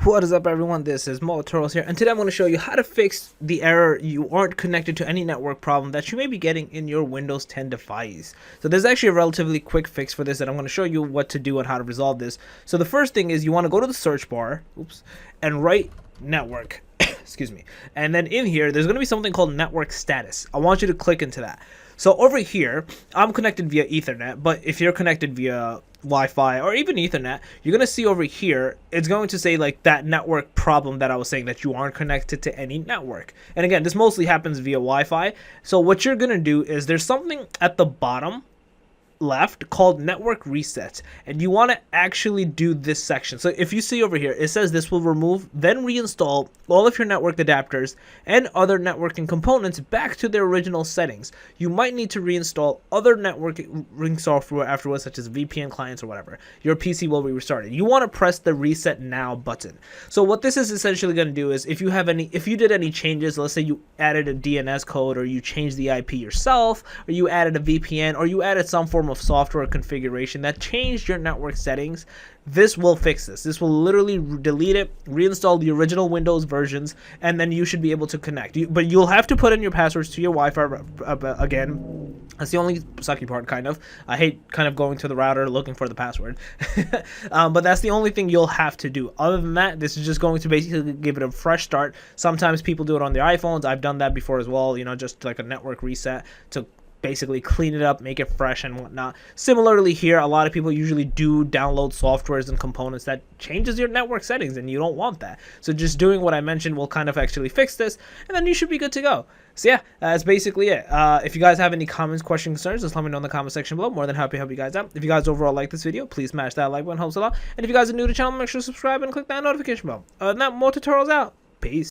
What is up, everyone? This is Motorals here, and today I'm going to show you how to fix the error you aren't connected to any network problem that you may be getting in your Windows 10 device. So there's actually a relatively quick fix for this, and I'm going to show you what to do and how to resolve this. So the first thing is you want to go to the search bar, and write network. Excuse me. And then in here, there's going to be something called network status. I want you to click into that. So over here, I'm connected via Ethernet, but if you're connected via Wi-Fi or even Ethernet, you're going to see over here, it's going to say like that network problem that I was saying, that you aren't connected to any network. And again, this mostly happens via Wi-Fi. So what you're going to do is there's something at the bottom left called network reset, and you want to actually do this section. So if you see over here, it says this will remove then reinstall all of your network adapters and other networking components back to their original settings. You might need to reinstall other networking software afterwards, such as VPN clients or whatever. Your PC will be restarted. You want to press the reset now button. So what this is essentially going to do is if you did any changes, let's say you added a DNS code, or you changed the IP yourself, or you added a VPN, or you added some form of software configuration that changed your network settings, this will fix this. This will literally delete it, reinstall the original Windows versions, and then you should be able to connect. But you'll have to put in your passwords to your Wi-Fi again. That's the only sucky part, kind of. I hate kind of going to the router looking for the password. But that's the only thing you'll have to do. Other than that, this is just going to basically give it a fresh start. Sometimes people do it on their iPhones. I've done that before as well, you know, just like a network reset to basically clean it up, make it fresh and whatnot. Similarly here, a lot of people usually do download softwares and components that changes your network settings, and you don't want that. So just doing what I mentioned will kind of actually fix this, and then you should be good to go. So yeah, that's basically it. If you guys have any comments, questions, concerns, just let me know in the comment section below. More than happy to help you guys out. If you guys overall like this video, please smash that like button, helps a lot. And if you guys are new to the channel, make sure to subscribe and click that notification bell. Other than that, more tutorials out. Peace.